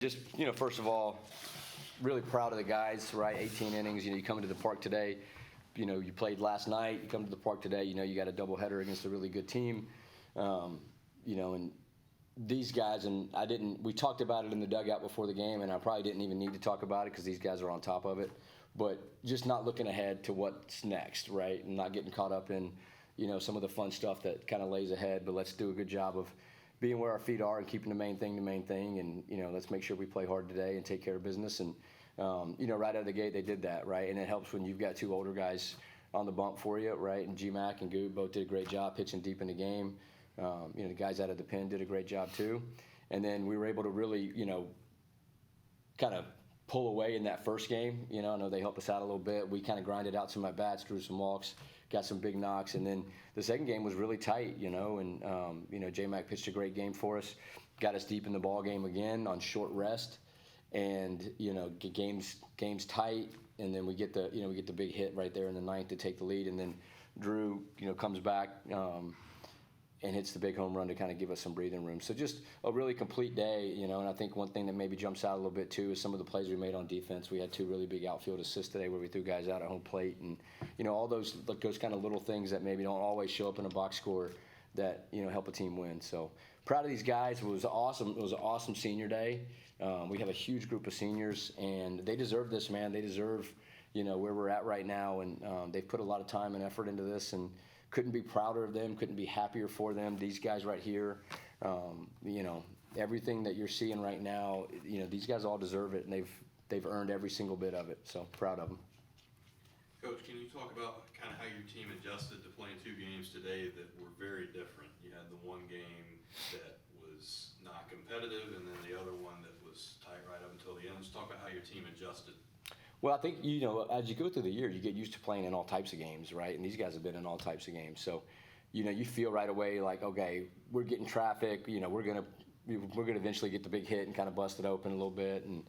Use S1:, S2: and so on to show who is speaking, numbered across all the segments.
S1: Just, first of all, really proud of the guys, right? 18 innings. You come into the park today. You played last night. You come to the park today. You got a doubleheader against a really good team. And these guys, we talked about it in the dugout before the game, and I probably didn't even need to talk about it because these guys are on top of it. But just not looking ahead to what's next, right? And not getting caught up in, some of the fun stuff that kind of lays ahead. But let's do a good job of being where our feet are and keeping the main thing. And, let's make sure we play hard today and take care of business. And, right out of the gate, they did that, right? And it helps when you've got two older guys on the bump for you, right? And G-Mac and Goob both did a great job pitching deep in the game. The guys out of the pen did a great job too. And then we were able to really, kind of pull away in that first game. I know they helped us out a little bit. We kind of grinded out some at-bats, drew some walks, got some big knocks. And then the second game was really tight, and, J-Mac pitched a great game for us, got us deep in the ball game again on short rest. And, game's tight. And then we get the big hit right there in the ninth to take the lead. And then Drew, comes back, and hits the big home run to kind of give us some breathing room. So just a really complete day, and I think one thing that maybe jumps out a little bit too is some of the plays we made on defense. We had two really big outfield assists today where we threw guys out at home plate, and all those kind of little things that maybe don't always show up in a box score that help a team win. So proud of these guys. It was awesome. It was an awesome senior day. We have a huge group of seniors, and they deserve this, man. They deserve where we're at right now, and they've put a lot of time and effort into this, and couldn't be prouder of them, couldn't be happier for them. These guys right here, everything that you're seeing right now, these guys all deserve it, and they've earned every single bit of it. So proud of them.
S2: Coach, can you talk about kind of how your team adjusted to playing two games today that were very different? You had the one game that was not competitive, and then the other one that was tight right up until the end. Let's talk about how your team adjusted.
S1: Well, I think, as you go through the year, you get used to playing in all types of games, right? And these guys have been in all types of games. So, you feel right away like, okay, we're getting traffic, we're going to eventually get the big hit and kind of bust it open a little bit. And,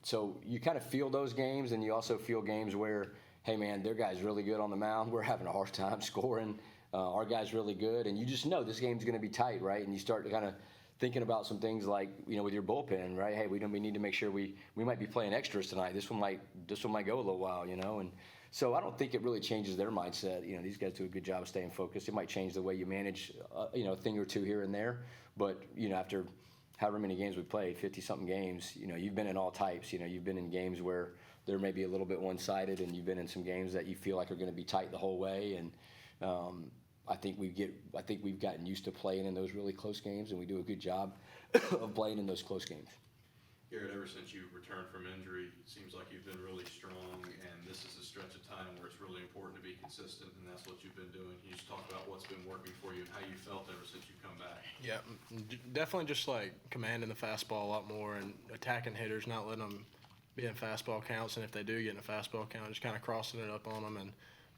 S1: so you kind of feel those games, and you also feel games where, hey, man, their guy's really good on the mound. We're having a hard time scoring. Our guy's really good. And you just know this game's going to be tight, right? And you start to kind of thinking about some things like, with your bullpen, right? Hey, we need to make sure we might be playing extras tonight. This one might go a little while, and so I don't think it really changes their mindset. These guys do a good job of staying focused. It might change the way you manage, a thing or two here and there, but after however many games we played, 50-something games, you've been in all types. You've been in games where they're maybe a little bit one-sided, and you've been in some games that you feel like are going to be tight the whole way, and I think we've gotten used to playing in those really close games, and we do a good job of playing in those close games.
S2: Garrett, ever since you returned from injury, it seems like you've been really strong, and this is a stretch of time where it's really important to be consistent, and that's what you've been doing. Can you just talk about what's been working for you and how you felt ever since you've come back?
S3: Yeah, definitely just like commanding the fastball a lot more and attacking hitters, not letting them be in fastball counts, and if they do get in a fastball count, just kind of crossing it up on them and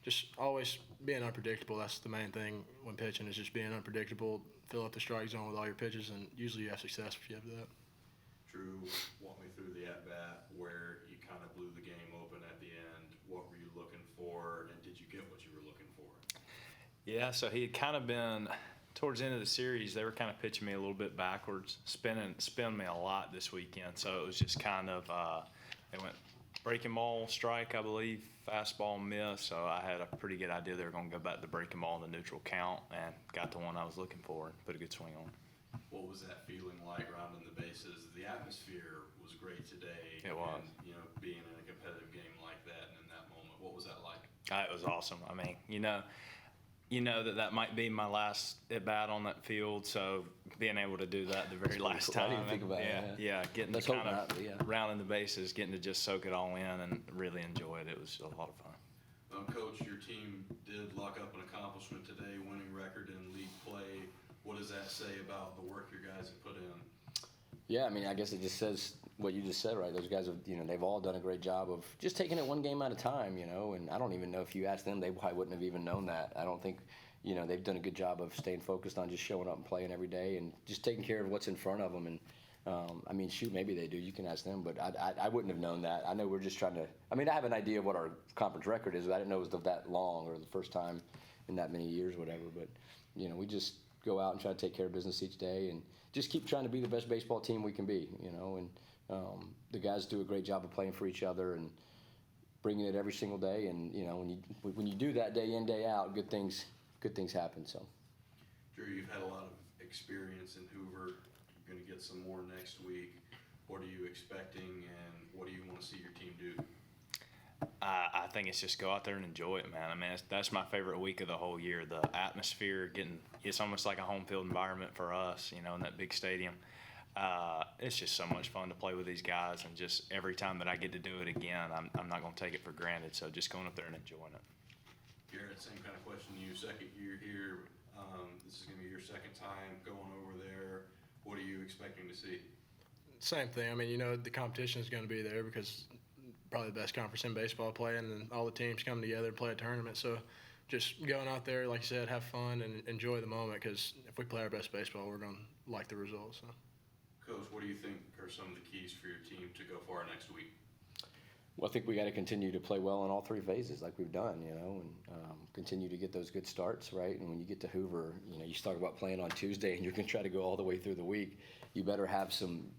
S3: just always being unpredictable. That's the main thing when pitching, is just being unpredictable, fill up the strike zone with all your pitches, and usually you have success if you have that.
S2: Drew, walk me through the at-bat where you kind of blew the game open at the end. What were you looking for, and did you get what you were looking for?
S4: Yeah, so he had kind of been, towards the end of the series, they were kind of pitching me a little bit backwards, spinning me a lot this weekend. So it was just kind of, they went breaking ball, strike, I believe, fastball, miss. So I had a pretty good idea they were going to go back to breaking ball in the neutral count, and got the one I was looking for and put a good swing on.
S2: What was that feeling like rounding the bases? The atmosphere was great today.
S4: It was.
S2: And, being in a competitive game like that and in that moment, what was that like?
S4: It was awesome. I mean, you know that might be my last at bat on that field, so being able to do that the very last time.
S1: I didn't think about it.
S4: Yeah, getting
S1: Let's
S4: to kind
S1: hope
S4: of
S1: not, yeah.
S4: rounding the bases, getting to just soak it all in and really enjoy it. It was a lot of fun.
S2: Coach, your team did lock up an accomplishment today, winning record in league play. What does that say about the work your guys have put in?
S1: Yeah, I mean, I guess it just says what you just said, right? Those guys have, they've all done a great job of just taking it one game at a time, and I don't even know if you asked them, they probably wouldn't have even known that. I don't think, they've done a good job of staying focused on just showing up and playing every day and just taking care of what's in front of them. And, I mean, shoot, maybe they do. You can ask them, but I wouldn't have known that. I know we're just trying to, I have an idea of what our conference record is, but I didn't know it was that long or the first time in that many years, whatever. But, we just, go out and try to take care of business each day and just keep trying to be the best baseball team we can be, you know, and the guys do a great job of playing for each other and bringing it every single day. And, you know, when you do that day in, day out, good things happen, so.
S2: Drew, you've had a lot of experience in Hoover. You're going to get some more next week. What are you expecting, and what do you want to see your team do?
S4: I think it's just go out there and enjoy it, man. I mean, that's my favorite week of the whole year. The atmosphere, it's almost like a home field environment for us, you know, in that big stadium. It's just so much fun to play with these guys, and just every time that I get to do it again, I'm not going to take it for granted. So just going up there and enjoying it.
S2: Garrett, same kind of question to you. Second year here. This is going to be your second time going over there. What are you expecting to see?
S3: Same thing. I mean, you know, the competition is going to be there because probably the best conference in baseball playing, and all the teams come together and play a tournament. So just going out there, like you said, have fun and enjoy the moment, because if we play our best baseball, we're going to like the results. So.
S2: Coach, what do you think are some of the keys for your team to go far next week?
S1: Well, I think we got to continue to play well in all three phases like we've done, you know, and continue to get those good starts, right? And when you get to Hoover, you know, you talk about playing on Tuesday and you're going to try to go all the way through the week. You better have some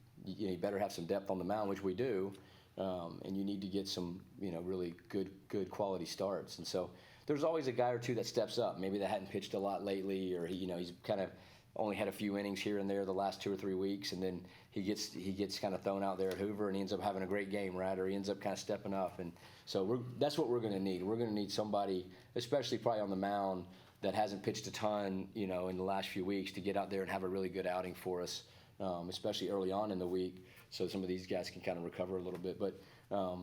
S1: depth on the mound, which we do, and you need to get some, you know, really good quality starts. And so there's always a guy or two that steps up. Maybe they hadn't pitched a lot lately, or he's kind of only had a few innings here and there the last 2 or 3 weeks, and then he gets kind of thrown out there at Hoover, and he ends up having a great game, right? Or he ends up kind of stepping up, and so that's what we're going to need. We're going to need somebody, especially probably on the mound, that hasn't pitched a ton, you know, in the last few weeks, to get out there and have a really good outing for us, especially early on in the week, so some of these guys can kind of recover a little bit. But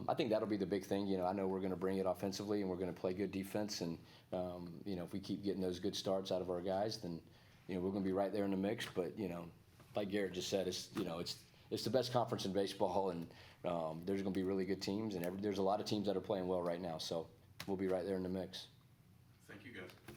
S1: I think that'll be the big thing. You know, I know we're going to bring it offensively, and we're going to play good defense, and you know, if we keep getting those good starts out of our guys, then you know, we're going to be right there in the mix. But, you know, like Garrett just said, it's the best conference in baseball, and there's going to be really good teams, and there's a lot of teams that are playing well right now. So we'll be right there in the mix.
S2: Thank you, guys.